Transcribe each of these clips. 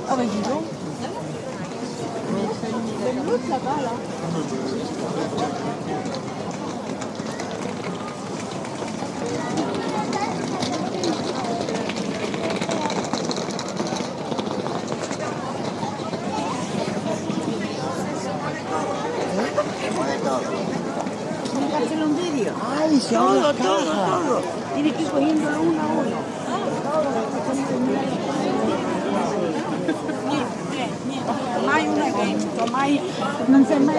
Ah bah dis donc. C'est l'autre là-bas là. Hazlo un vídeo. Ay, se abre la caja. Todo. Tienes que ir cogiéndolo uno a uno. Mai una che mai non si è mai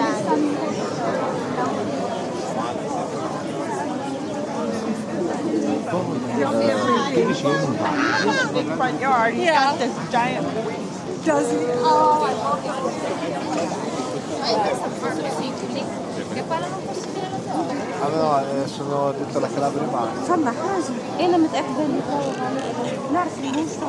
Big front yard. He's got this giant. Does he? Oh, I love Allora, sono dentro la Calabria Mare. فما حاجة أنا متأكدة اللي نعرف الموسم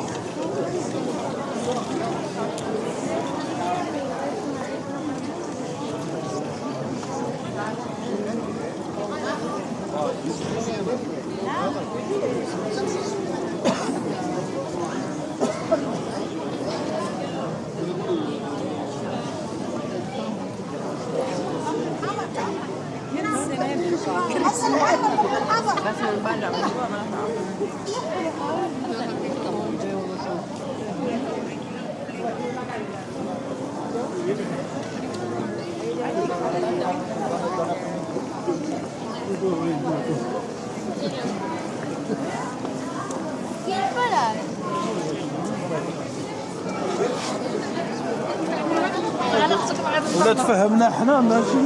ولا تفهمنا احنا ماشي.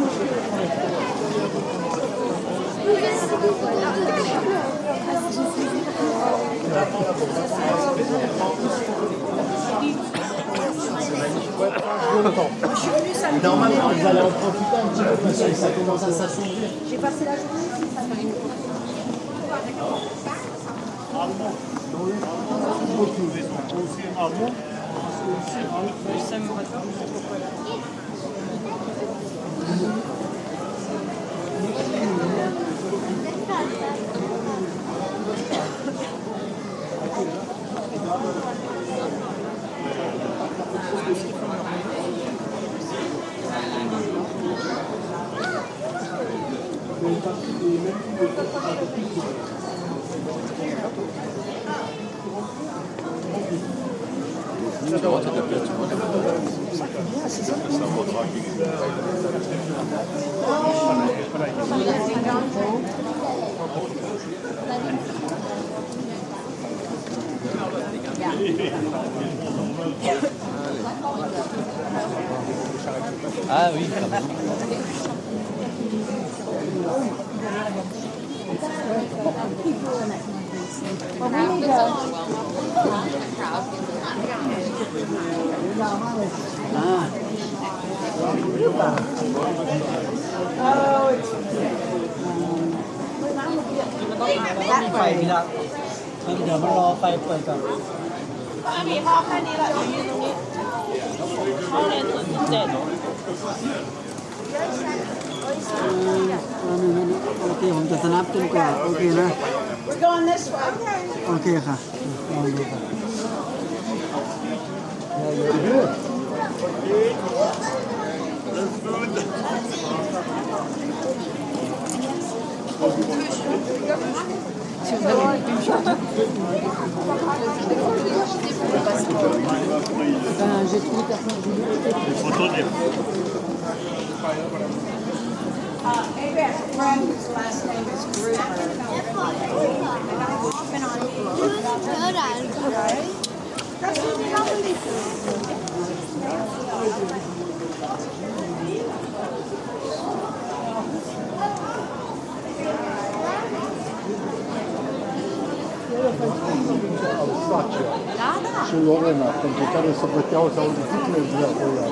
Normalement, vous allez en profiter un petit peu parce que ça commence à s'assombrir. J'ai passé la journée ici. Ci vuole da piacere. Ah oui, quand même.ไฟนี่ละเดี๋ยวมารอไฟเปิดก่อนมีห้องแค่นี้แหละอยู่ตรงนี้ห้องเรียน0.7โอเคผมจะสนับจนกว่าโอเคนะ We're going this way โอเคค่ะลองดูค่ะ J'ai trouvé personne. Abraham's friend, whose last name is Gruber. Și Lorena, pentru care să băteau sau ridicule de acolo.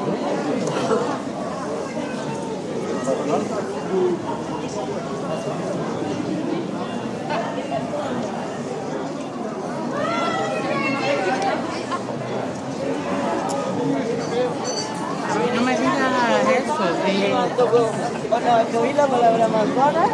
No me digas eso. ¿Oí la palabra manzana?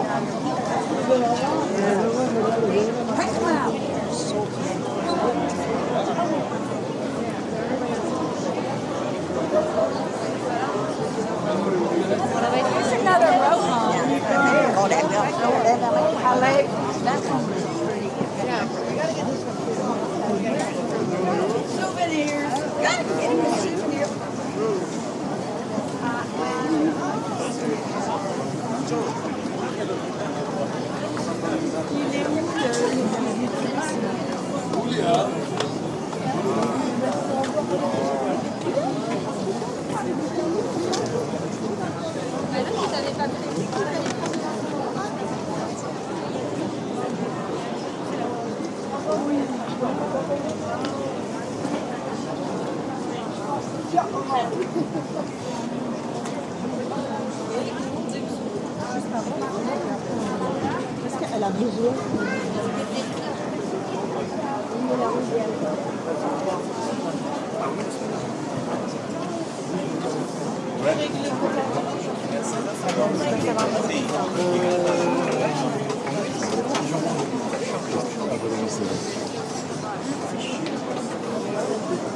There's another row home. Souvenirs. Gotta get him a souvenir. Est-ce qu'elle a besoin?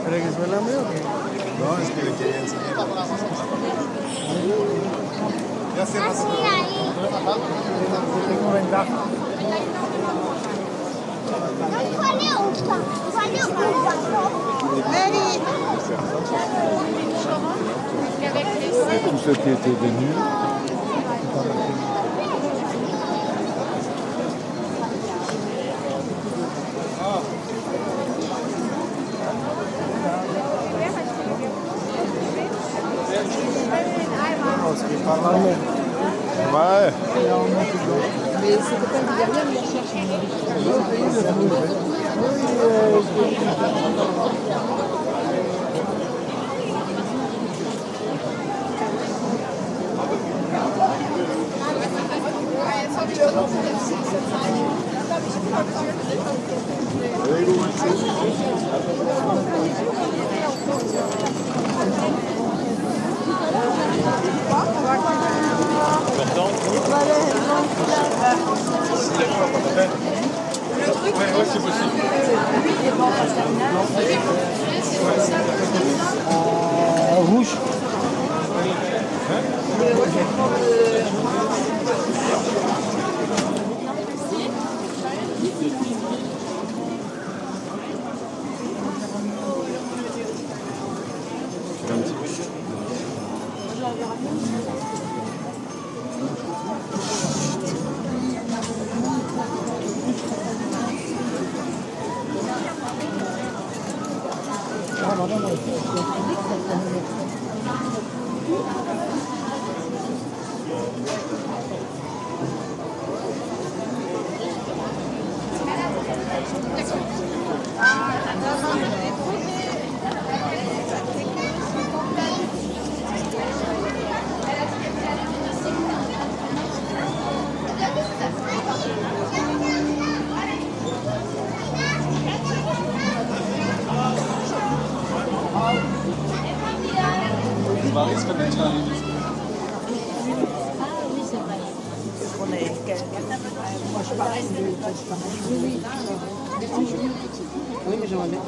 ¿Quieres que suene o qué? No, es que le quería enseñar. Ya se las... Tengo ventaja. Comme ceux qui étaient venus. Ouais. Mais c'était pas derrière, il cherche. Ouais, c'est possible. Oui, mais j'aimerais bien.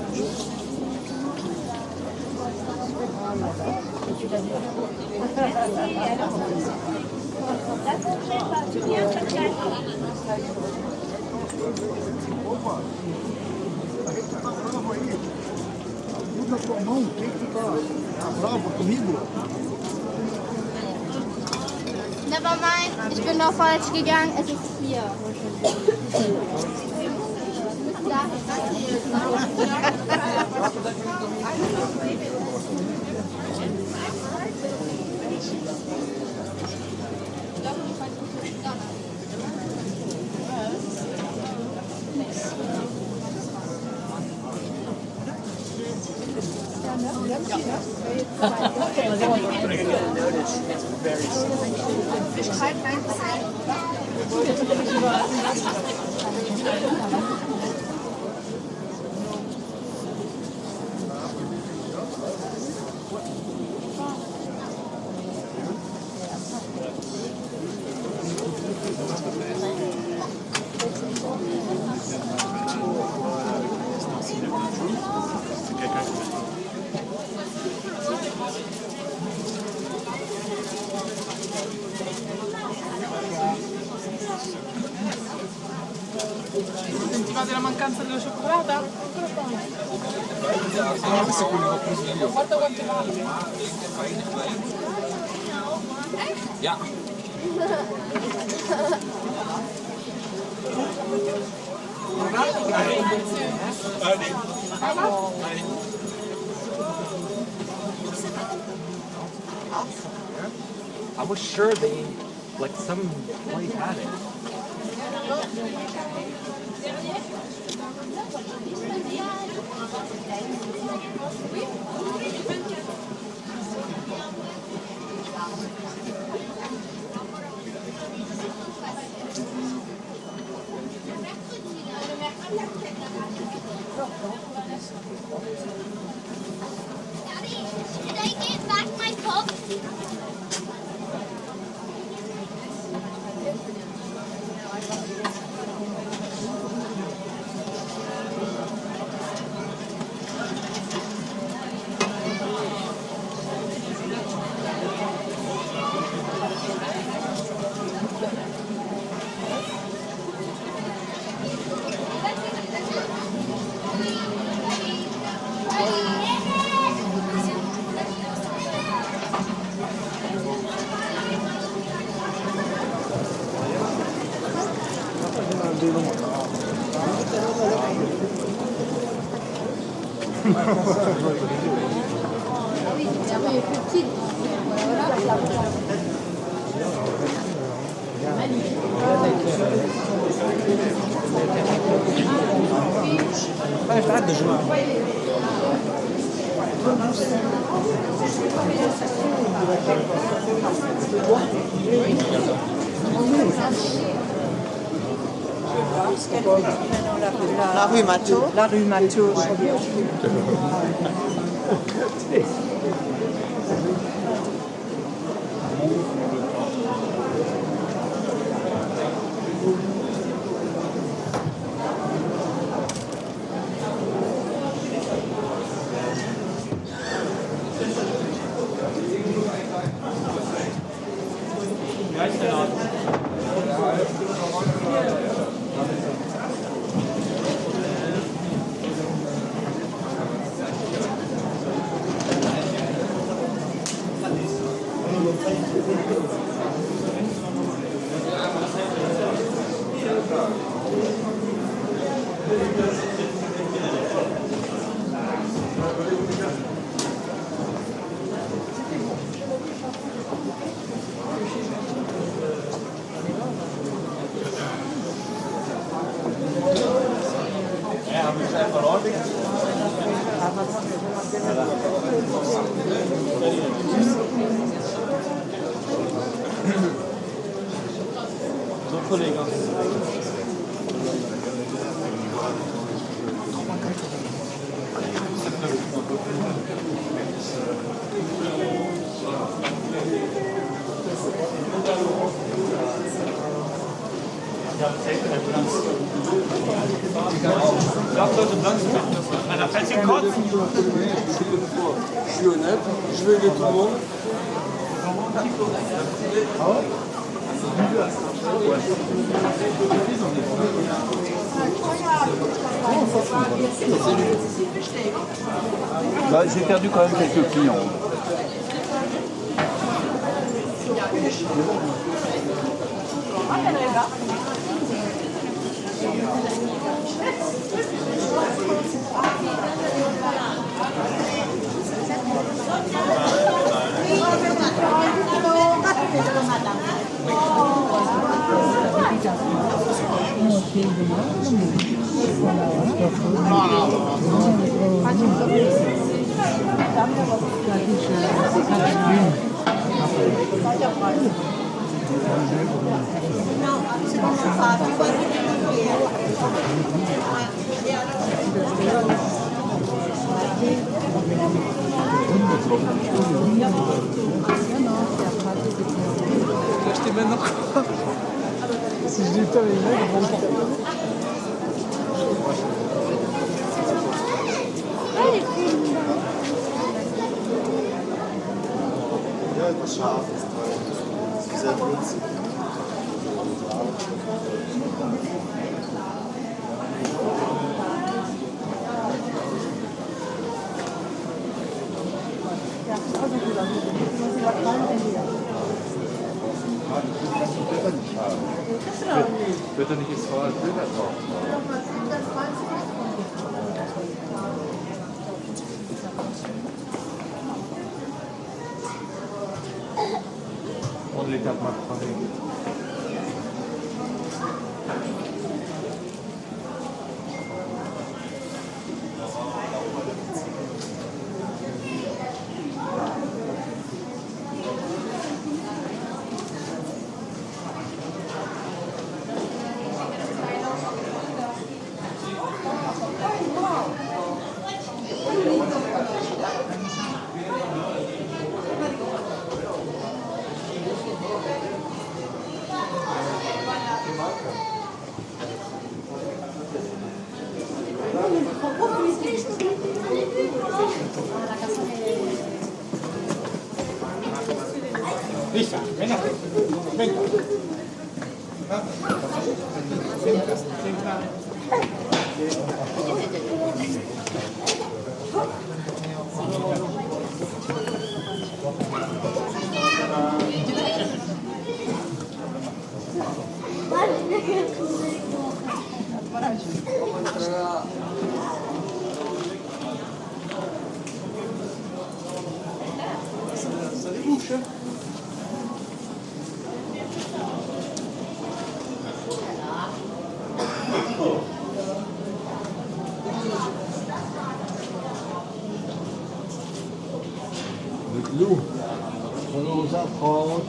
Never mind, ich bin noch falsch gegangen. Es ist hier. Sentiva della mancanza della cioccolata? Guarda quanto vale. Ja. I was sure they, like some place had it. Daddy, did I get back my cup? La rue Mato. La rue Mato. Entre les gars. Je suis honnête, je vais aider tout le monde. Bah, j'ai perdu quand même quelques clients. Acheter maintenant quoi. Si je dis pas les mecs, ils vont me porter. Ja, das ist scharf. Sehr würzig. Wird doch nicht jetzt vorher Bilder drauf. Und l'étape Macron. Lisa, ven aquí. Venga. Mit Lou. Von unserer Frau.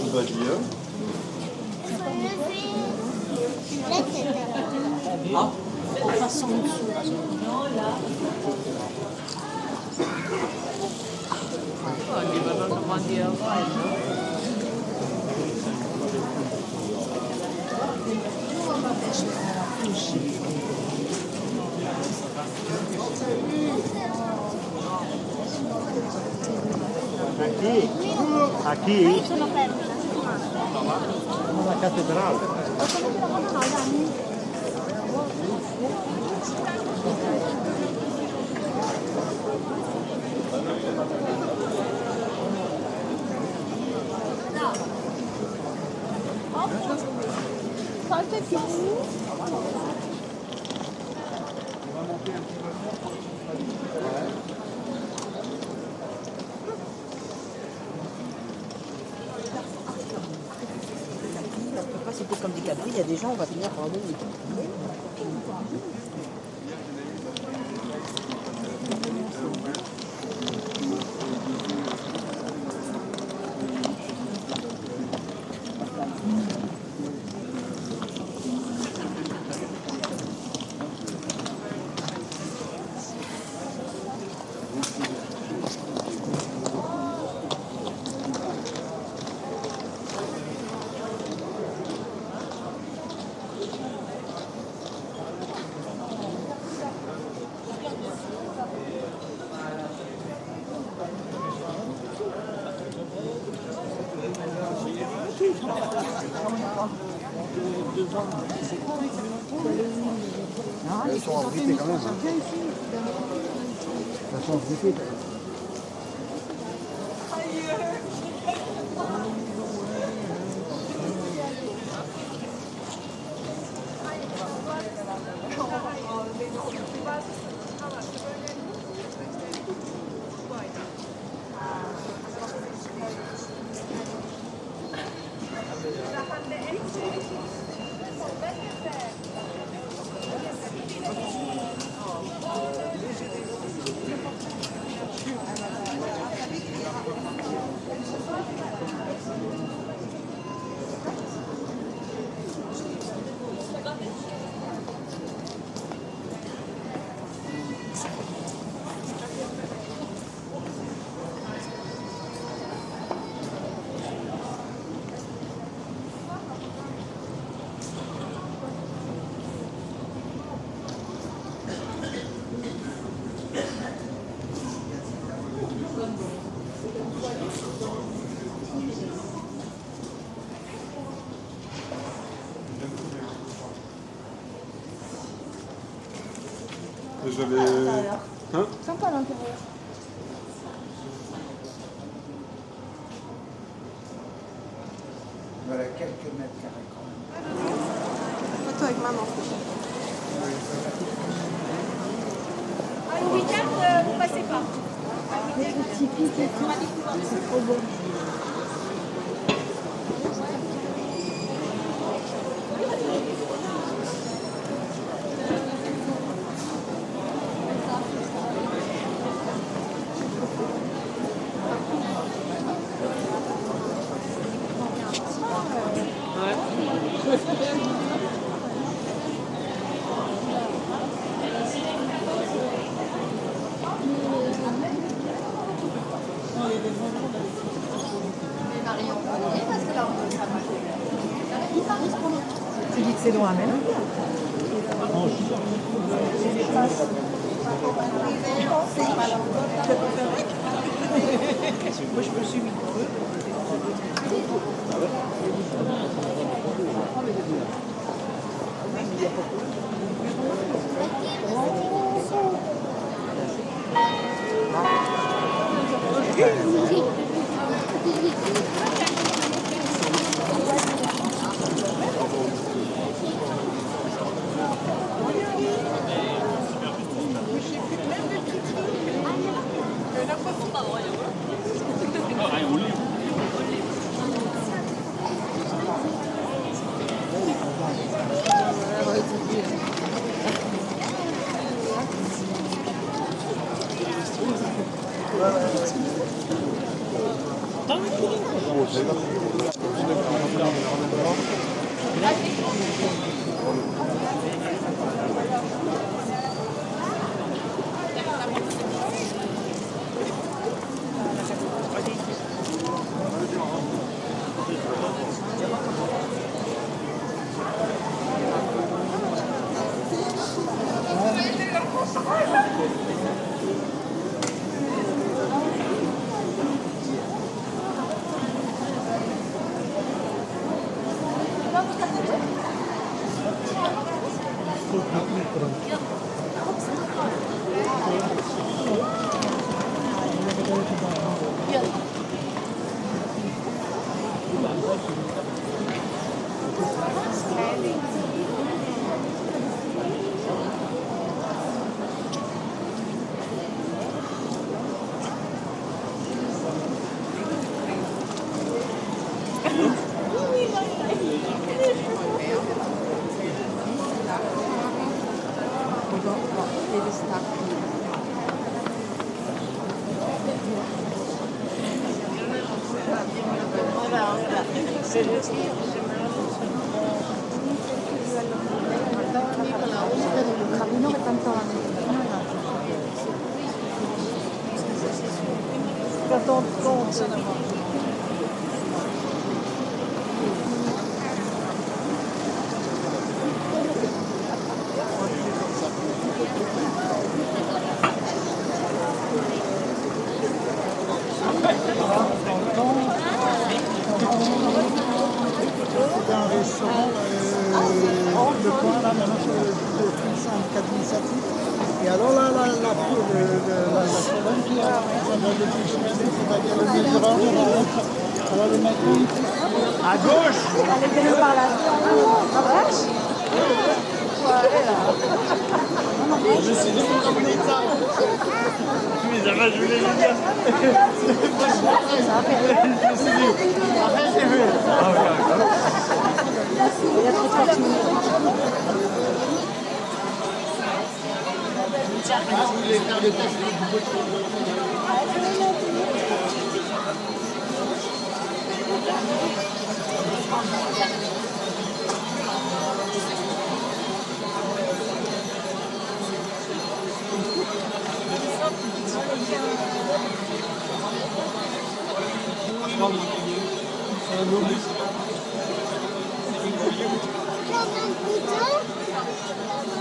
Und bei dir? Die wird dann nochmal hier rein, ne? Aqui. Aqui. Na catedral. c'était comme des cabris, il y a des gens, on va finir par donner. Elles sont abritées quand même. Hein. Elles sont abritées quand même. J'avais... Hein? Sympa à l'intérieur. Voilà, quelques mètres carrés quand même. Photo avec maman. Le week-end, vous passez pas. C'est typique et tout. C'est trop beau. Tu dis que c'est loin même. Moi je me suis mis Camino que tanto van. C'était un restaurant, le coin là, maintenant sur le syndicat d'initiative. Et alors là, la colonne qui a le chemin, c'est-à-dire le mesureur, alors le mec, à gauche. Allez, par là. À droite. Je suis de mon comme l'État. Mais ça va, je voulais le dire. Je me suis dit, arrête, j'ai vu. Vous voulez faire des tests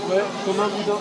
Ouais, comme un boudin.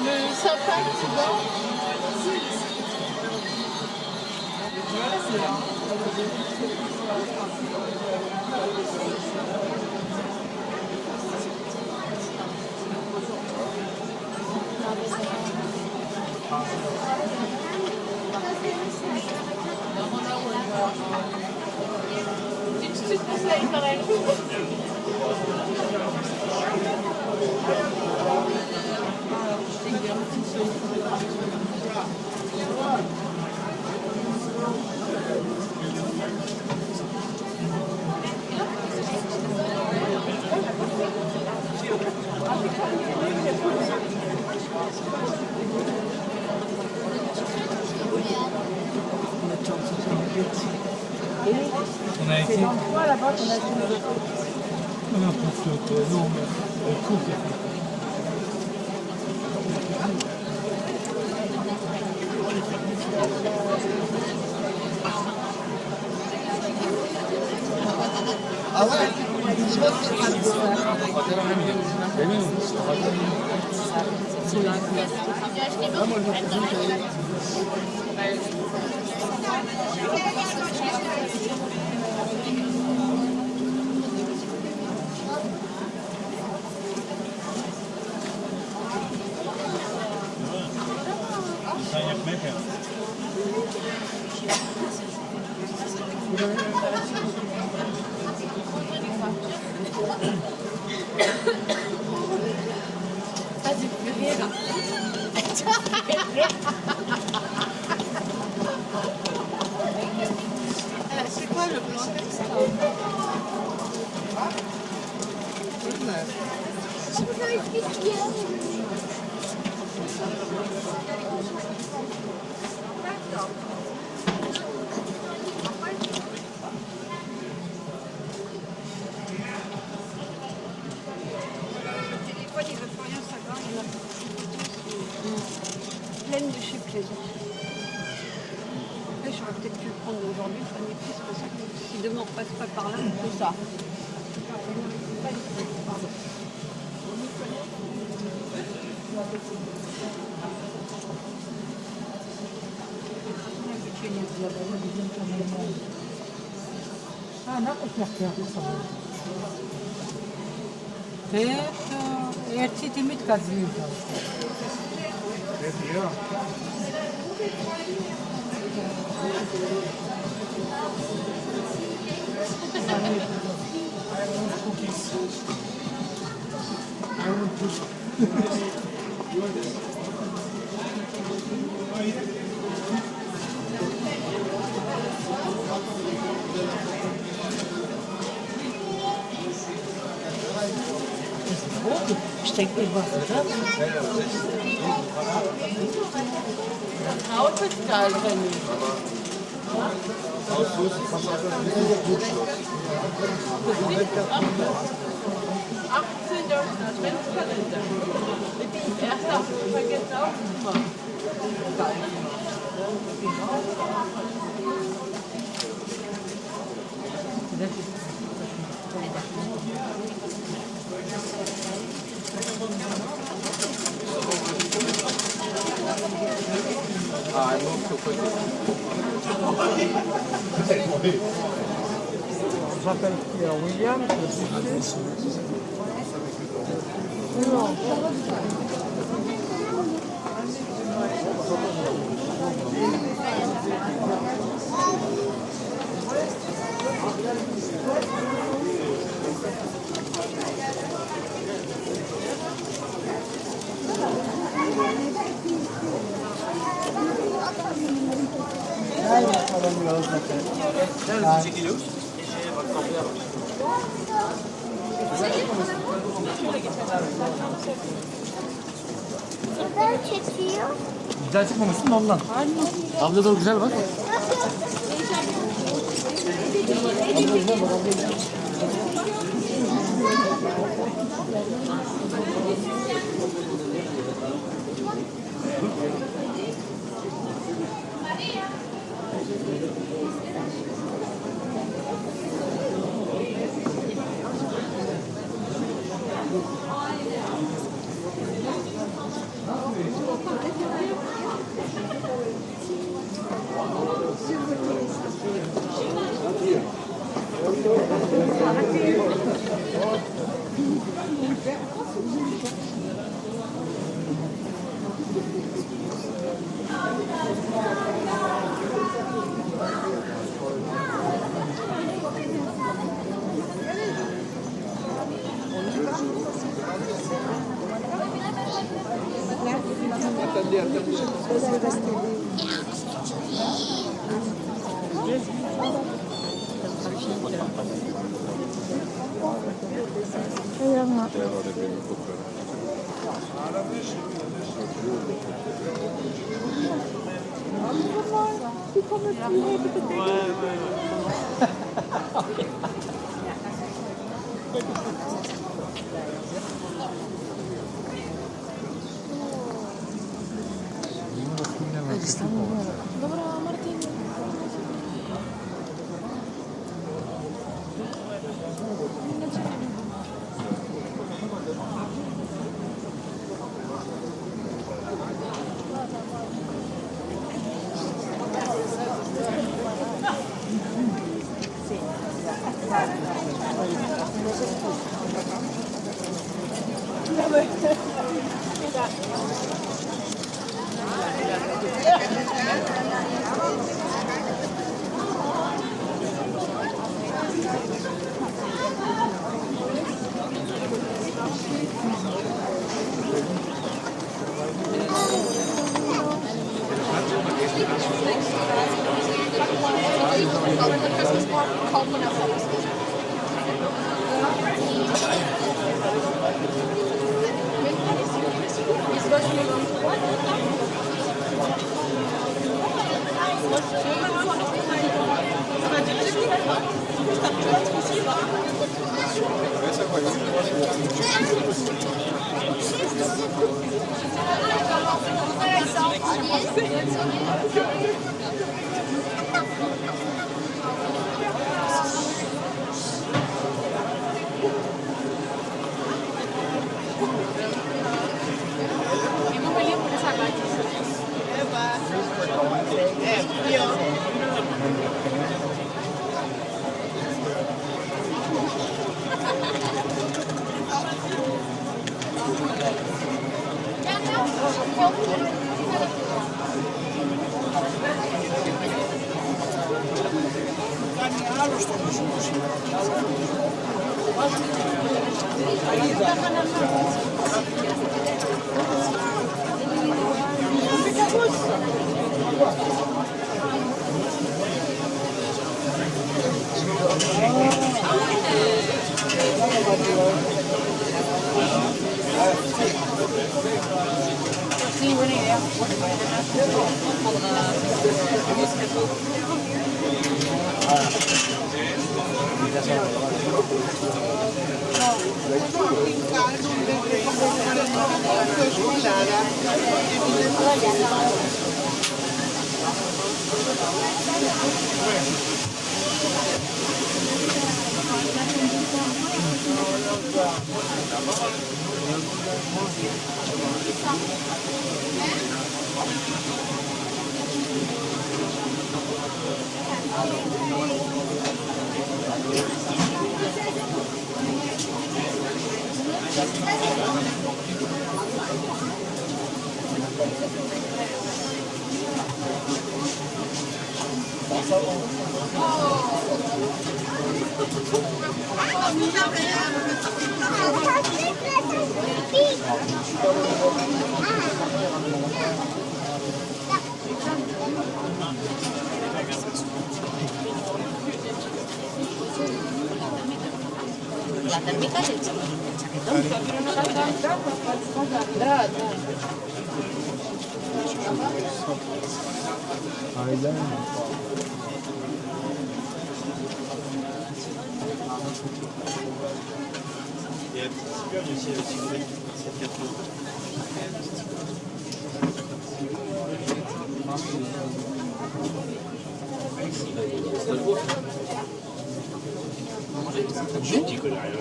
Le sapin, tu vois. On a été. Quoi là-bas qu'on a dit? On a un peu flotté. Non, mais elle coupe. Ah ouais. C'est quoi le blanc? j'allais dire. Après, j'aurais peut-être pu le prendre aujourd'hui, le panier plus, parce que si demain on passe pas par là, c'est ça. Ah, no, perché? E ci ti metti così. Je t'ai écrit voir ça. Ah, non, c'est au côté. Je m'appelle William, je suis Güzel çekiyor. Güzel çıkmamışsın da ondan. Abla da güzel bak.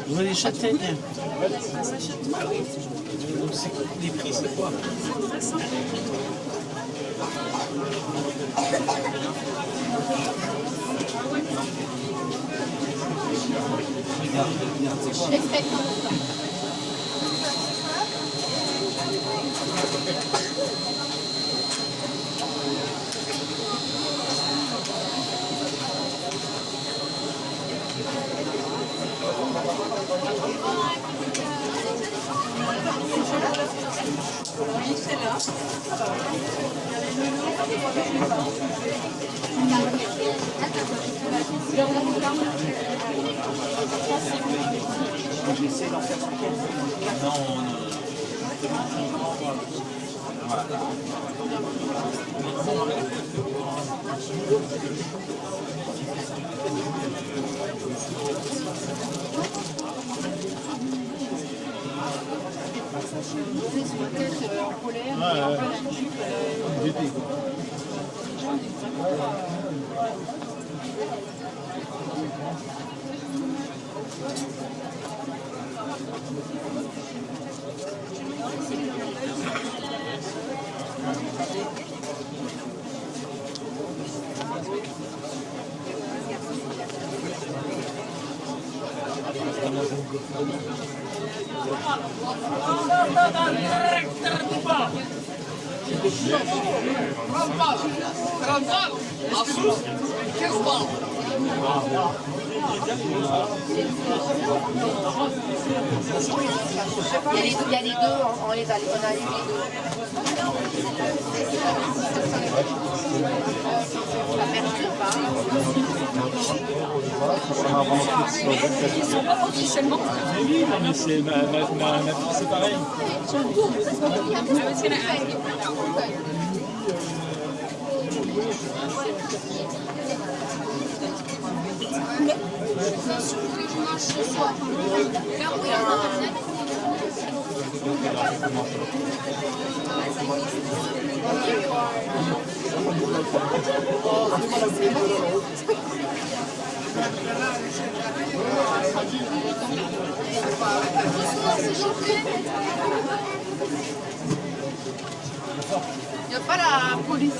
Vous voulez les châtaignes? Les prix, c'est quoi? J'essaie d'en faire ce non, Il y a les deux, on les a, on a eu les deux. La perdure, Ils sont pas officiellement. Oui, mais c'est ma fille, c'est pareil. C'est sûr que je mange ce soir. Il n'y a pas la police.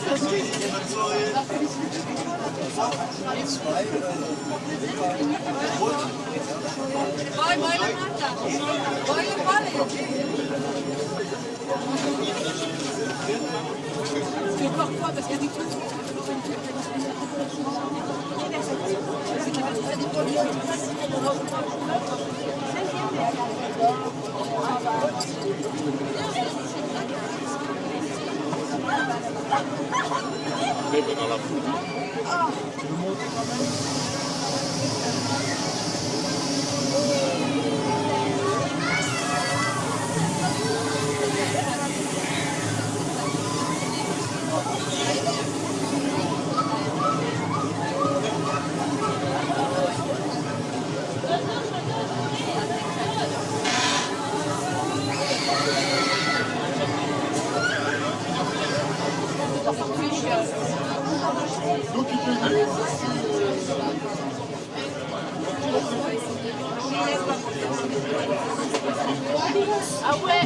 Vai, vai la mata. Vai la male. C'est parfois parce qu'il y a des trucs. Ah ouais.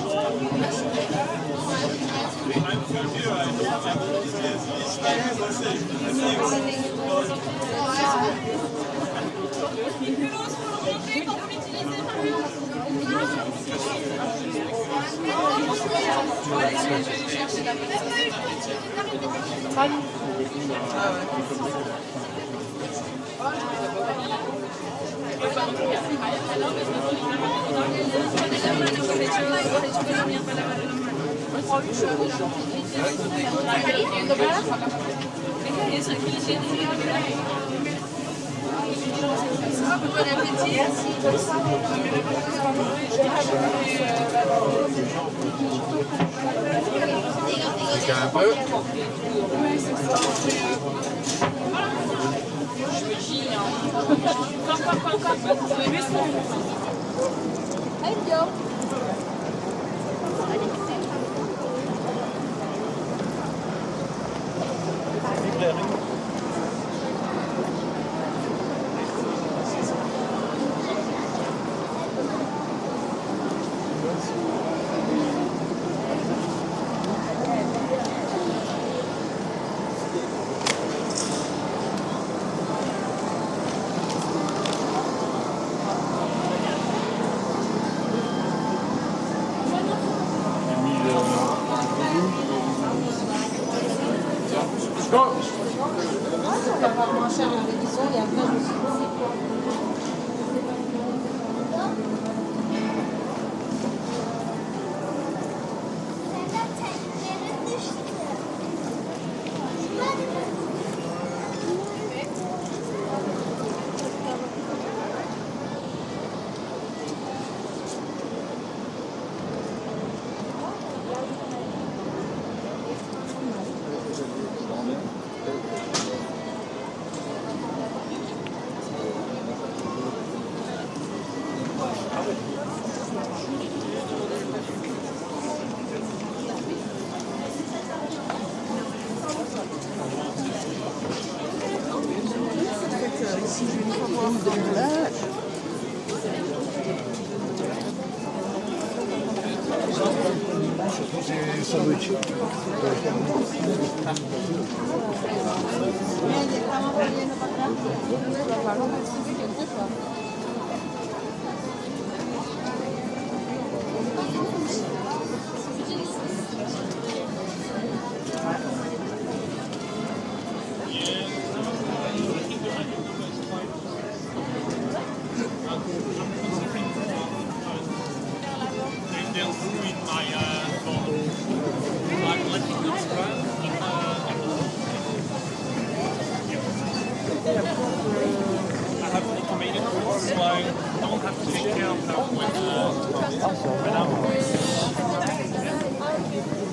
Un peu.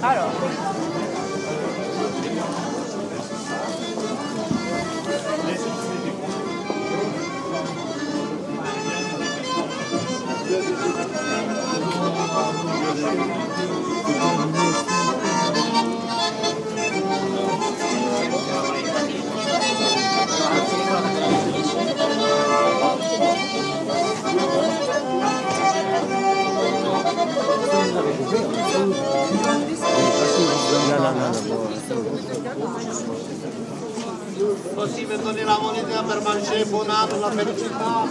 Alors. Così vedono la moneta per mangiare, buon anno, la felicità.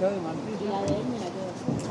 La de él, mira que